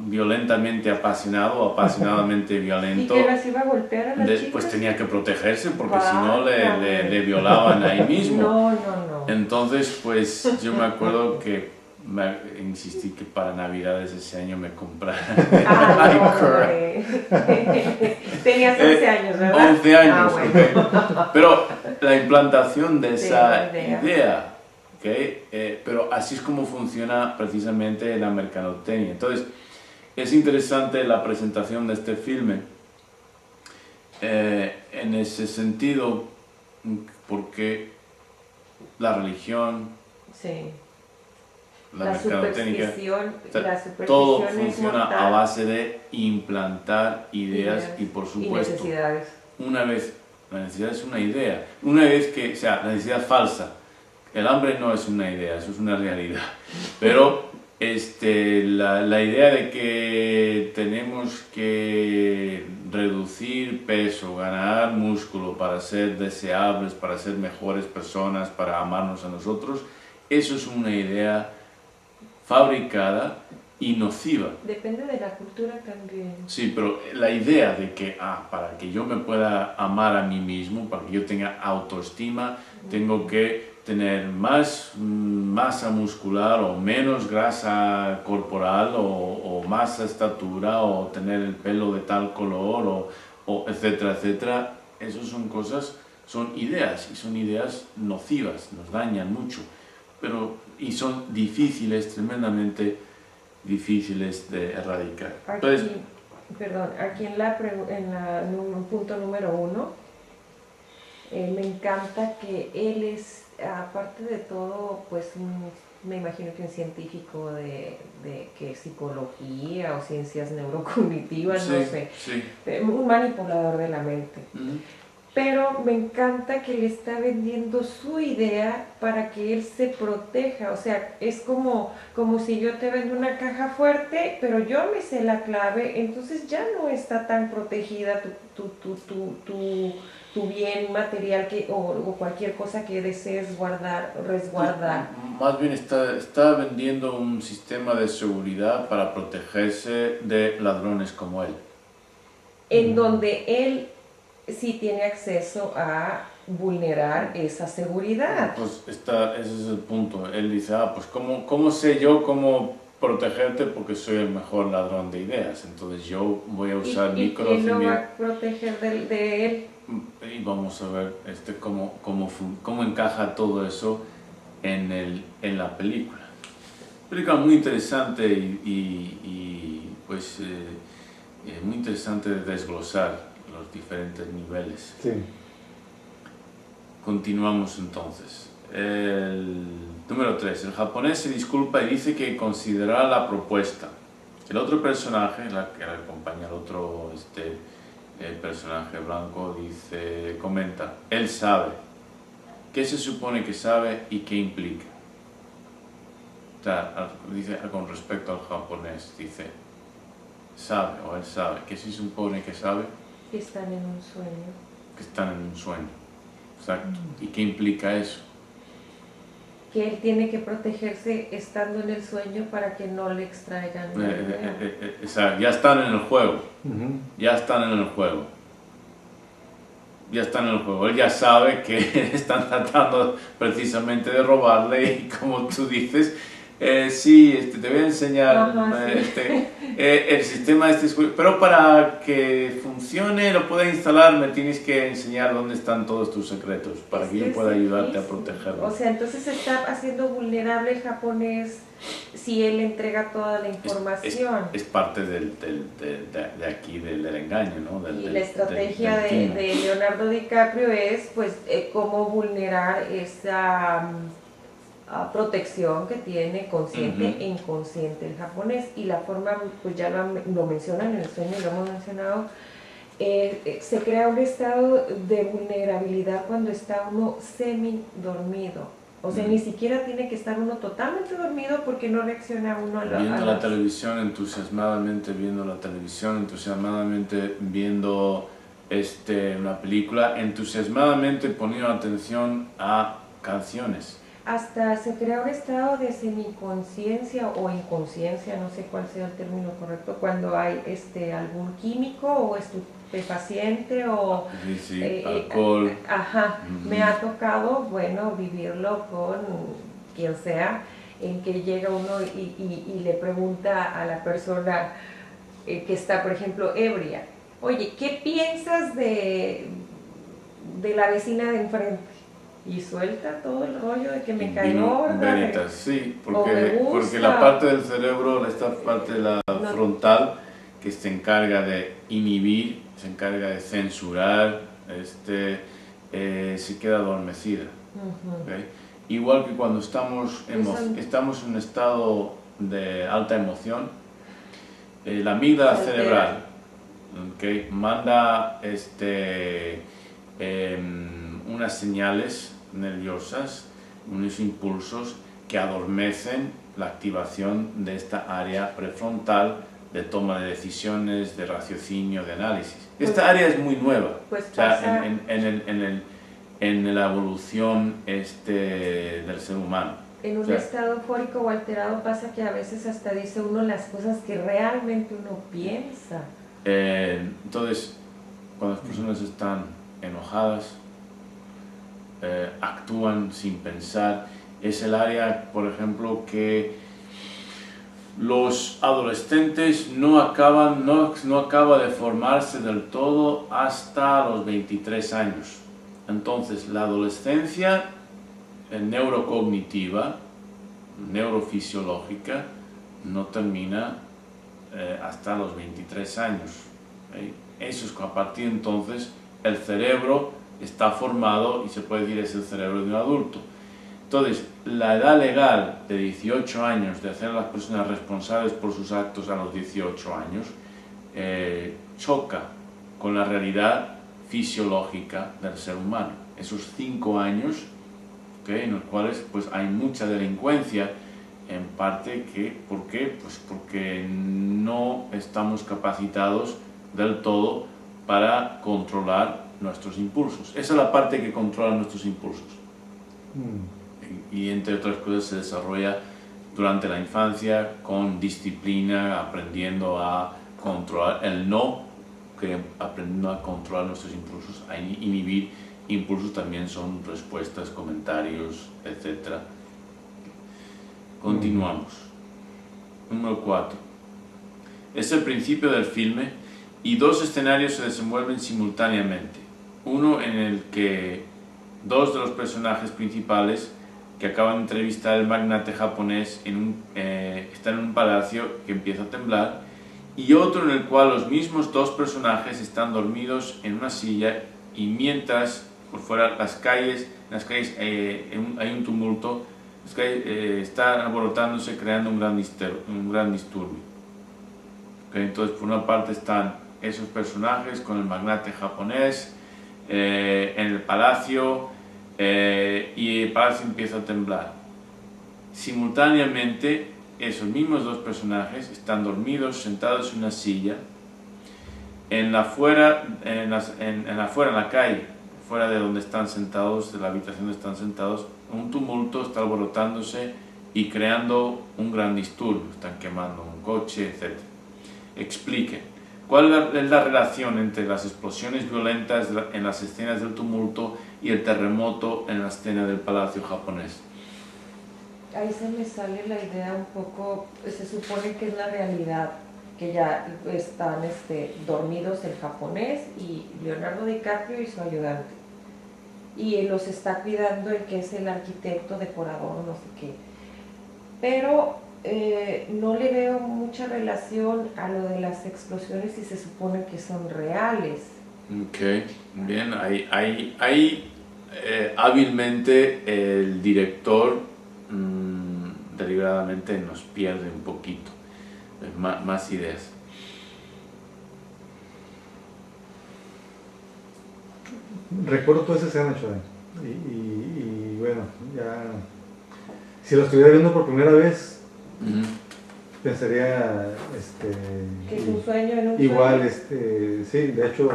violentamente apasionado o apasionadamente violento. ¿Y que las iba a golpear a las chicas? Pues tenía que protegerse, porque si no le violaban ahí mismo. No. Entonces, pues yo me acuerdo que insistí que para Navidades ese año me compraran. Tenías 11 años, ¿verdad? 11 años, bueno. Okay. Pero la implantación de esa idea, ¿okay? Pero así es como funciona precisamente la mercadotecnia. Entonces, es interesante la presentación de este filme en ese sentido, porque la religión, la mercadotecnia, todo funciona a base de implantar ideas y, por supuesto, una vez, la necesidad es una idea, una vez que, o sea, la necesidad falsa. El hambre no es una idea, eso es una realidad. Pero la idea de que tenemos que reducir peso, ganar músculo para ser deseables, para ser mejores personas, para amarnos a nosotros, eso es una idea fabricada y nociva. Depende de la cultura también. Sí, pero la idea de que para que yo me pueda amar a mí mismo, para que yo tenga autoestima, tengo que tener más masa muscular o menos grasa corporal o más estatura o tener el pelo de tal color o etcétera, etcétera. Esas son cosas, son ideas, y son ideas nocivas, nos dañan mucho, y son difíciles, tremendamente difíciles de erradicar. Entonces, aquí en un punto número 1, me encanta que él es, aparte de todo, pues me imagino que un científico de que psicología o ciencias neurocognitivas, no sé, un manipulador de la mente. pero me encanta que le está vendiendo su idea para que él se proteja. O sea, es como si yo te vendo una caja fuerte, pero yo me sé la clave, entonces ya no está tan protegida tu bien material o cualquier cosa que desees guardar, resguardar. Más bien está vendiendo un sistema de seguridad para protegerse de ladrones como él. En donde él sí tiene acceso a vulnerar esa seguridad. Pues ese es el punto. Él dice, pues ¿cómo sé yo cómo protegerte? Porque soy el mejor ladrón de ideas. Entonces yo voy a usar mi conocimiento. ¿Y quién lo va a proteger de él? Y vamos a ver cómo encaja todo eso en la película. Película muy interesante y pues muy interesante de desglosar los diferentes niveles. Sí. Continuamos entonces. El número 3. El japonés se disculpa y dice que considerará la propuesta. El otro personaje, que acompaña al otro el personaje blanco, comenta, él sabe. ¿Qué se supone que sabe y qué implica? O sea, dice con respecto al japonés, dice, sabe o él sabe. ¿Qué se supone que sabe? Que están en un sueño. Que están en un sueño. Exacto. ¿Y qué implica eso? Que él tiene que protegerse estando en el sueño para que no le extraigan la idea. Exacto. Ya están en el juego. Uh-huh. Ya están en el juego. Ya están en el juego. Él ya sabe que están tratando precisamente de robarle y como tú dices, sí, te voy a enseñar. Ajá, sí. El sistema pero para que funcione, lo pueda instalar, me tienes que enseñar dónde están todos tus secretos para que yo pueda ayudarte a protegerlos. O sea, entonces está haciendo vulnerable el japonés si él entrega toda la información. Es parte de aquí del engaño, ¿no? Y la estrategia de Leonardo DiCaprio es, pues, cómo vulnerar esa protección que tiene consciente e inconsciente el japonés, y la forma, pues ya lo mencionan en el sueño, lo hemos mencionado, se crea un estado de vulnerabilidad cuando está uno semi-dormido. O sea, ni siquiera tiene que estar uno totalmente dormido porque no reacciona uno a viendo la televisión, entusiasmadamente viendo la televisión, entusiasmadamente viendo una película, entusiasmadamente poniendo atención a canciones. Hasta se crea un estado de semiconsciencia o inconsciencia, no sé cuál sea el término correcto, cuando hay algún químico o estupefaciente o alcohol. Me ha tocado, bueno, vivirlo con quien sea, en que llega uno y le pregunta a la persona que está, por ejemplo, ebria, oye, ¿qué piensas de la vecina de enfrente? Y suelta todo el rollo de que me cae gorda. Sí, porque la parte del cerebro, esta parte de la frontal, que se encarga de inhibir, se encarga de censurar, se queda adormecida. ¿Okay? Igual que cuando estamos en un estado de alta emoción, la amígdala cerebral, ¿okay? Manda unas señales nerviosas, unos impulsos que adormecen la activación de esta área prefrontal de toma de decisiones, de raciocinio, de análisis. Esta área es muy nueva, o sea, en la evolución del ser humano. En un estado eufórico o alterado pasa que a veces hasta dice uno las cosas que realmente uno piensa. Entonces, cuando las personas están enojadas, actúan sin pensar, es el área, por ejemplo, que los adolescentes no acaba de formarse del todo hasta los 23 años. Entonces, la adolescencia neurocognitiva, neurofisiológica, no termina hasta los 23 años. Eso es a partir de entonces el cerebro está formado y se puede decir es el cerebro de un adulto. Entonces, la edad legal de 18 años de hacer a las personas responsables por sus actos a los 18 años choca con la realidad fisiológica del ser humano. Esos 5 años, ¿okay?, en los cuales pues, hay mucha delincuencia, en parte ¿por qué? Pues porque no estamos capacitados del todo para controlar nuestros impulsos. Esa es la parte que controla nuestros impulsos. Y entre otras cosas se desarrolla durante la infancia con disciplina, aprendiendo a controlar aprendiendo a controlar nuestros impulsos, a inhibir impulsos. También son respuestas, comentarios, etc. Continuamos. Número 4. Es el principio del filme y 2 escenarios se desenvuelven simultáneamente. Uno en el que 2 de los personajes principales que acaban de entrevistar el magnate japonés están en un palacio que empieza a temblar, y otro en el cual los mismos 2 personajes están dormidos en una silla, y mientras por fuera en las calles hay un tumulto, las calles están alborotándose, creando un gran disturbio. Okay, entonces por una parte están esos personajes con el magnate japonés en el palacio, y el palacio empieza a temblar. Simultáneamente esos mismos 2 personajes están dormidos, sentados en una silla en la calle, fuera de donde están sentados, de la habitación donde están sentados. Un tumulto está alborotándose y creando un gran disturbio, están quemando un coche, etc. Expliquen, ¿cuál es la relación entre las explosiones violentas en las escenas del tumulto y el terremoto en la escena del palacio japonés? Ahí se me sale la idea un poco, se supone que es la realidad, que ya están dormidos el japonés y Leonardo DiCaprio y su ayudante. Y los está cuidando el que es el arquitecto, decorador, no sé qué. Pero no le veo mucha relación a lo de las explosiones y se supone que son reales. Ok, bien, ahí hábilmente el director deliberadamente nos pierde un poquito, más ideas. Recuerdo toda esa escena, Choy, y bueno, ya si lo estuviera viendo por primera vez, pensaría que es un sueño en un igual, sueño. sí, de hecho,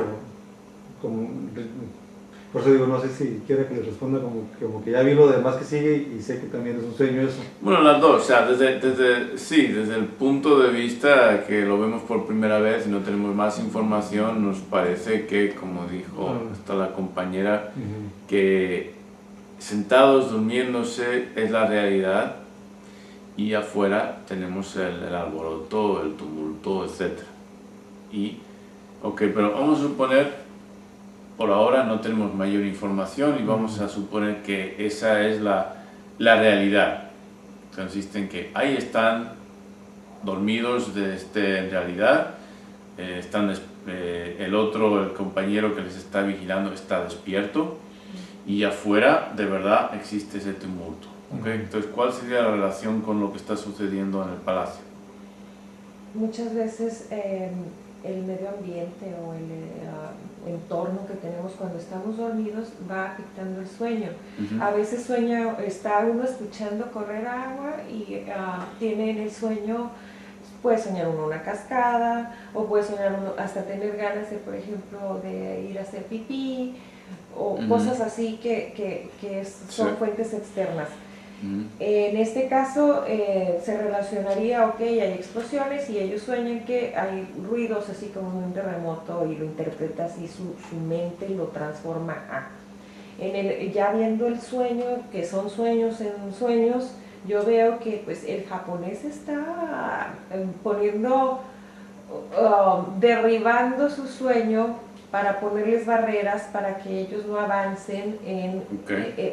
por eso digo, no sé si quiere que le responda como que ya vi lo demás que sigue y sé que también es un sueño eso. Bueno, las dos, o sea, desde el punto de vista que lo vemos por primera vez y no tenemos más información, nos parece que, como dijo hasta la compañera, que sentados durmiéndose es la realidad y afuera tenemos el alboroto, el tumulto, etc. Pero vamos a suponer, por ahora no tenemos mayor información y vamos a suponer que esa es la realidad. Consiste en que ahí están dormidos en realidad, el compañero que les está vigilando está despierto y afuera de verdad existe ese tumulto. Entonces, ¿cuál sería la relación con lo que está sucediendo en el palacio? Muchas veces el medio ambiente o el entorno que tenemos cuando estamos dormidos va afectando el sueño. A veces está uno escuchando correr agua y tiene en el sueño, puede soñar uno una cascada, o puede soñar uno hasta tener ganas de, por ejemplo, de ir a hacer pipí, o cosas así que son fuentes externas. En este caso se relacionaría, hay explosiones y ellos sueñan que hay ruidos así como un terremoto y lo interpreta así, su mente lo transforma ya viendo el sueño, que son sueños en sueños, yo veo que pues el japonés está derribando su sueño para ponerles barreras para que ellos no avancen en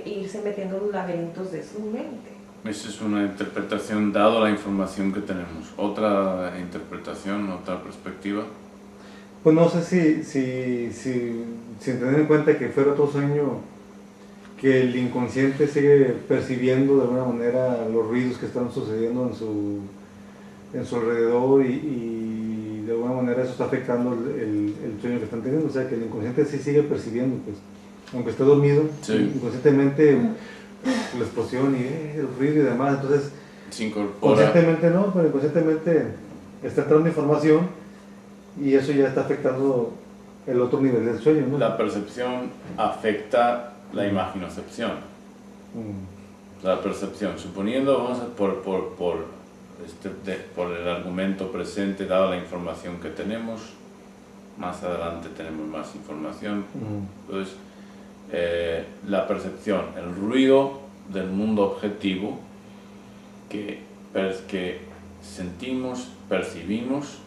irse metiendo en los laberintos de su mente. Esa es una interpretación dado la información que tenemos. ¿Otra interpretación, otra perspectiva? Pues no sé si tener en cuenta que fuera otro sueño, que el inconsciente sigue percibiendo de alguna manera los ruidos que están sucediendo en su alrededor y de alguna manera eso está afectando el sueño que están teniendo. O sea, que el inconsciente sí sigue percibiendo, pues, aunque esté dormido, sí, inconscientemente la explosión y el ruido y demás. Entonces, se incorpora. conscientemente no, pero inconscientemente está entrando información y eso ya está afectando el otro nivel del sueño, ¿no? La percepción afecta la imaginocepción. La percepción, suponiendo, vamos a por el argumento presente, dada la información que tenemos, más adelante tenemos más información. Entonces, la percepción, el ruido del mundo objetivo que sentimos, percibimos,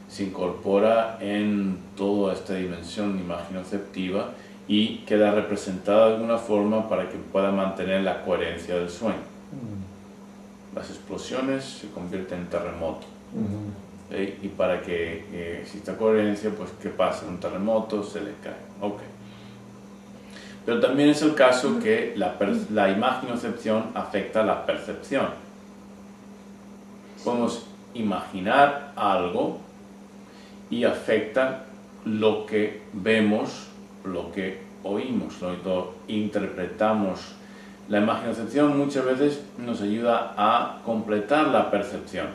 se incorpora en toda esta dimensión imaginoceptiva y queda representada de alguna forma para que pueda mantener la coherencia del sueño. Las explosiones se convierten en terremoto. Y para que exista coherencia, pues ¿qué pasa? Un terremoto se le cae. Okay. Pero también es el caso que la imaginocepción afecta la percepción. Podemos imaginar algo y afecta lo que vemos, lo que oímos, lo interpretamos. La imaginocepción muchas veces nos ayuda a completar la percepción.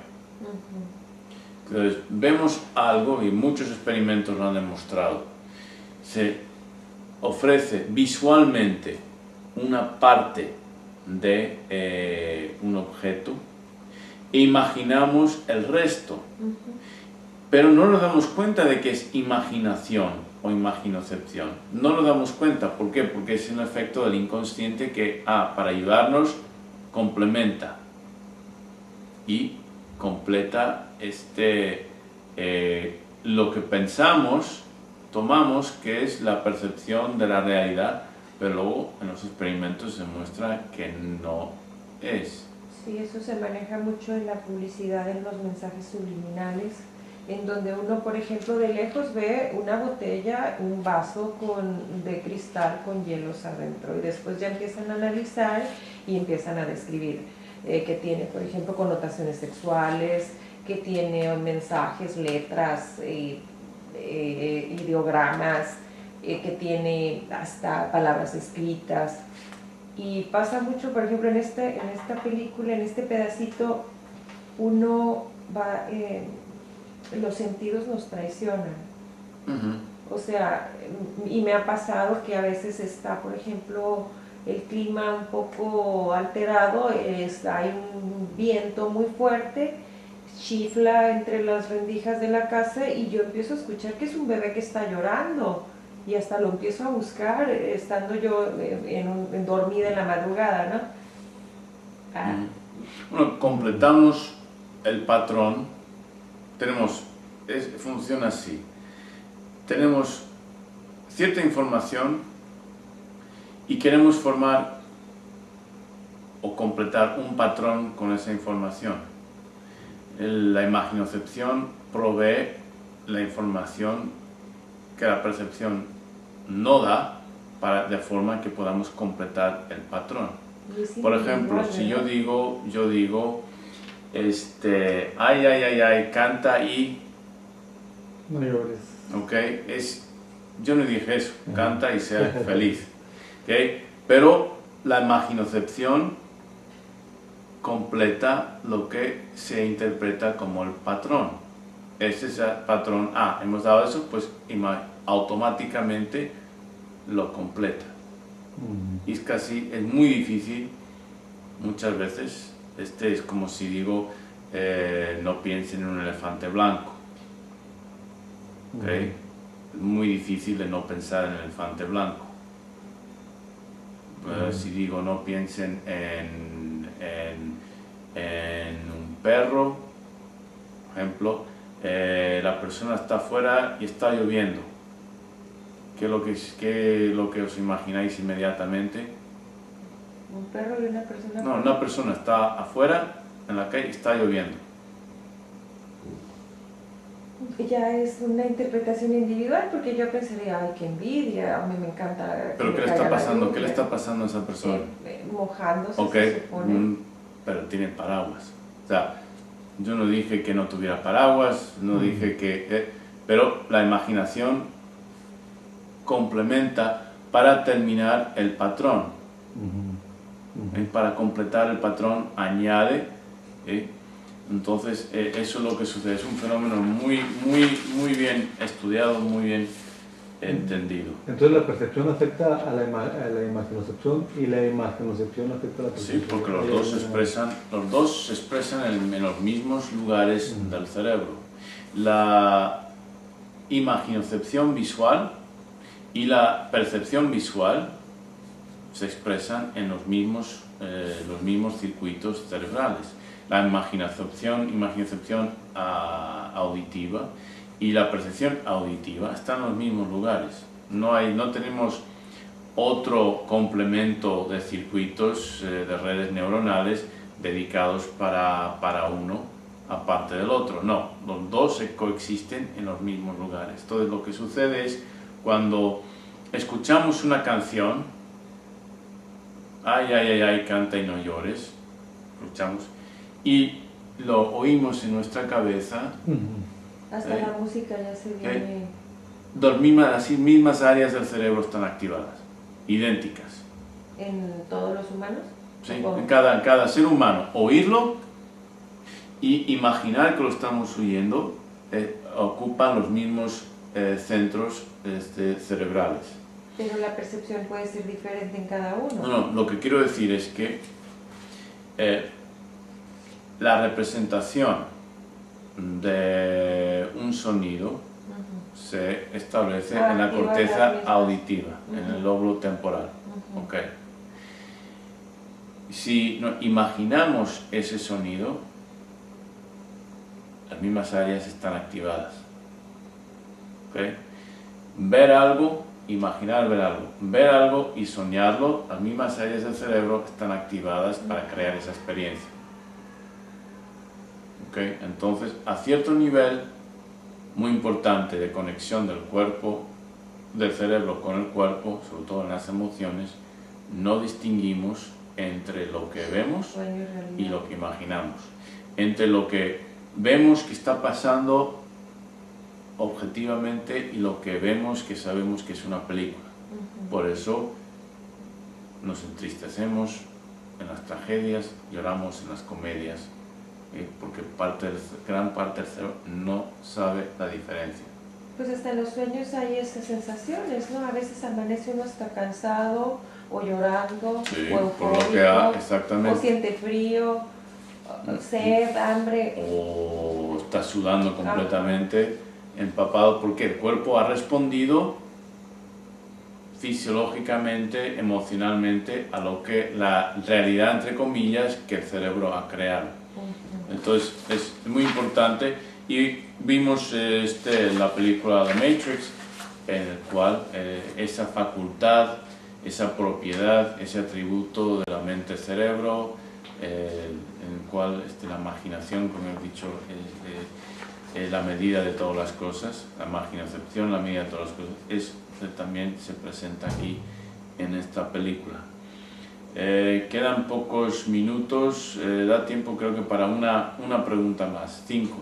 Entonces, vemos algo, y muchos experimentos lo han demostrado, se ofrece visualmente una parte de un objeto e imaginamos el resto, pero no nos damos cuenta de que es imaginación o imaginocepción. No nos damos cuenta. ¿Por qué? Porque es un efecto del inconsciente que, para ayudarnos, complementa y completa lo que pensamos, tomamos que es la percepción de la realidad, pero luego en los experimentos se muestra que no es. Sí, eso se maneja mucho en la publicidad, en los mensajes subliminales, en donde uno, por ejemplo, de lejos ve una botella, un vaso de cristal con hielos adentro, y después ya empiezan a analizar y empiezan a describir que tiene, por ejemplo, connotaciones sexuales, que tiene mensajes, letras, ideogramas, que tiene hasta palabras escritas. Y pasa mucho, por ejemplo, en esta película, en este pedacito, uno va... los sentidos nos traicionan. O sea, y me ha pasado que a veces está, por ejemplo, el clima un poco alterado, hay un viento muy fuerte, chifla entre las rendijas de la casa y yo empiezo a escuchar que es un bebé que está llorando y hasta lo empiezo a buscar estando yo dormida en la madrugada, ¿no? Bueno, completamos el patrón. Funciona así. Tenemos cierta información y queremos formar o completar un patrón con esa información. La imaginocepción provee la información que la percepción no da de forma que podamos completar el patrón. Por ejemplo, si yo digo ay, canta y... no llores. Ok, yo no dije eso, canta y sea feliz. Okay, pero la imaginocepción completa lo que se interpreta como el patrón. Este es el patrón hemos dado eso, pues automáticamente lo completa. Y es muy difícil, muchas veces, es como si digo, no piensen en un elefante blanco. ¿Okay? Es muy difícil de no pensar en el elefante blanco. Si digo no piensen en un perro, por ejemplo, la persona está afuera y está lloviendo. ¿Qué es lo que os imagináis inmediatamente? ¿Un perro y una persona? No, una persona está afuera en la calle y está lloviendo. Ya es una interpretación individual, porque yo pensaría, ay, qué envidia, a mí me encanta. ¿Pero qué le está pasando? ¿Qué le está pasando a esa persona? Mojándose, okay. Se supone. Pero tiene paraguas. O sea, yo no dije que no tuviera paraguas, no dije que... pero la imaginación complementa para terminar el patrón. Para completar el patrón añade. Entonces eso es lo que sucede, es un fenómeno muy bien estudiado, muy bien entendido. Entonces la percepción afecta a la imaginocepción y la imaginocepción afecta a la percepción. Sí, porque los dos se expresan en los mismos lugares del cerebro. La imaginocepción visual y la percepción visual se expresan en los mismos circuitos cerebrales. La imaginocepción auditiva y la percepción auditiva están en los mismos lugares. No tenemos otro complemento de circuitos de redes neuronales dedicados para uno aparte del otro. No, los dos se coexisten en los mismos lugares. Entonces lo que sucede es cuando escuchamos una canción, ay, canta y no llores, escuchamos, y lo oímos en nuestra cabeza. Hasta la música ya se viene... Las mismas áreas del cerebro están activadas, idénticas. ¿En todos los humanos? Sí, en cada ser humano. Oírlo y imaginar que lo estamos oyendo ocupan los mismos centros cerebrales. Pero la percepción puede ser diferente en cada uno. No, lo que quiero decir es que la representación de un sonido se establece en la corteza auditiva, en el lóbulo temporal. Okay. Si imaginamos ese sonido, las mismas áreas están activadas. Okay. Ver algo, imaginar ver algo y soñarlo, las mismas áreas del cerebro están activadas para crear esa experiencia. Okay. Entonces, a cierto nivel muy importante de conexión del cerebro con el cuerpo, sobre todo en las emociones, no distinguimos entre lo que vemos y lo que imaginamos, entre lo que vemos que está pasando objetivamente y lo que vemos que sabemos que es una película. Por eso nos entristecemos en las tragedias, lloramos en las comedias, porque gran parte del cerebro no sabe la diferencia. Pues hasta en los sueños hay esas sensaciones, ¿no? A veces amanece uno hasta cansado, o llorando, sí, o eufórico, exactamente. O siente frío, sed, hambre. O está sudando completamente, empapado, porque el cuerpo ha respondido fisiológicamente, emocionalmente, a lo que la realidad, entre comillas, que el cerebro ha creado. Entonces es muy importante, y vimos la película The Matrix, en el cual esa facultad, esa propiedad, ese atributo de la mente-cerebro, en el cual la imaginación, como he dicho, es la medida de todas las cosas, la imaginación, la medida de todas las cosas, también se presenta aquí en esta película. Quedan pocos minutos, da tiempo creo que para una pregunta más. 5.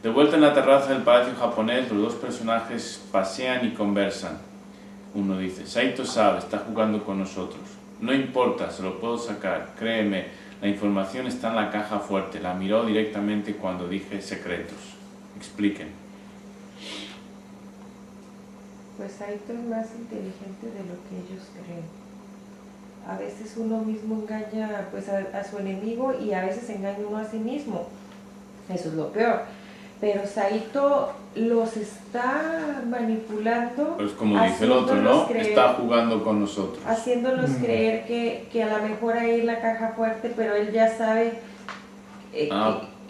De vuelta en la terraza del palacio japonés, los dos personajes pasean y conversan. Uno dice: Saito sabe, está jugando con nosotros. No importa, se lo puedo sacar, créeme, la información está en la caja fuerte, la miró directamente cuando dije secretos. Expliquen. Pues Saito es más inteligente de lo que ellos creen. A veces uno mismo engaña pues a su enemigo, y a veces engaña uno a sí mismo. Eso es lo peor. Pero Saito los está manipulando. Pues como dice el otro, ¿no? Está jugando con nosotros. Haciéndolos creer que a lo mejor ahí es la caja fuerte, pero él ya sabe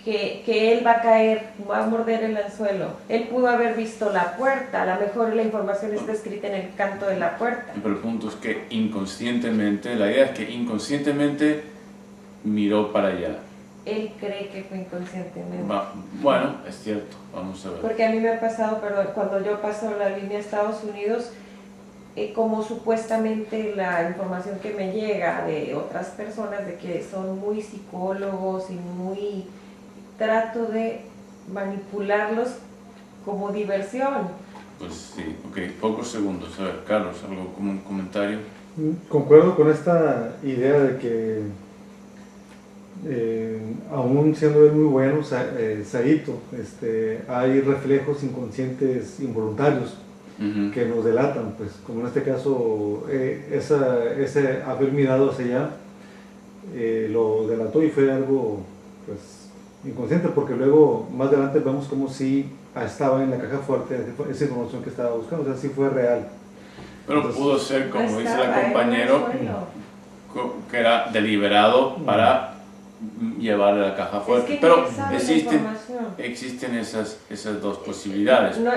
que él va a caer, va a morder el anzuelo. Él pudo haber visto la puerta, a lo mejor la información está escrita en el canto de la puerta. Pero el punto es que inconscientemente, la idea es que inconscientemente miró para allá. Él cree que fue inconscientemente. Bueno, es cierto, vamos a ver. Porque a mí me ha pasado, pero cuando yo paso la línea a Estados Unidos, como supuestamente la información que me llega de otras personas, de que son muy psicólogos y trato de manipularlos como diversión. Pues sí, ok, pocos segundos. A ver, Carlos, algo como un comentario. Concuerdo con esta idea de que aún siendo él muy bueno, Saito, hay reflejos inconscientes involuntarios que nos delatan, pues como en este caso ese haber mirado hacia allá lo delató y fue algo pues inconsciente, porque luego más adelante vemos como si estaba en la caja fuerte esa información que estaba buscando, o sea, sí fue real. Pero entonces, pudo ser, como dice el compañero, que era deliberado para llevarle la caja fuerte. Pero existen esas dos posibilidades. No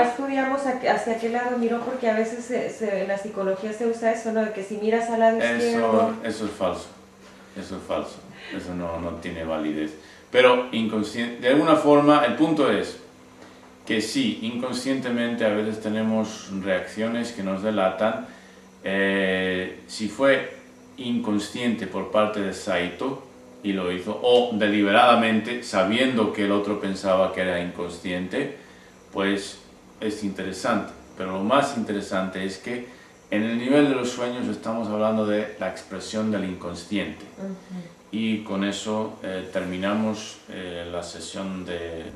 estudiamos hacia qué lado miró, porque a veces en la psicología se usa eso, ¿no? De que si miras al lado izquierdo... Eso es falso. Eso es falso. Eso no tiene validez. Pero de alguna forma, el punto es que sí, inconscientemente a veces tenemos reacciones que nos delatan. Si fue inconsciente por parte de Saito y lo hizo, o deliberadamente sabiendo que el otro pensaba que era inconsciente, pues es interesante. Pero lo más interesante es que en el nivel de los sueños estamos hablando de la expresión del inconsciente. Y con eso terminamos la sesión de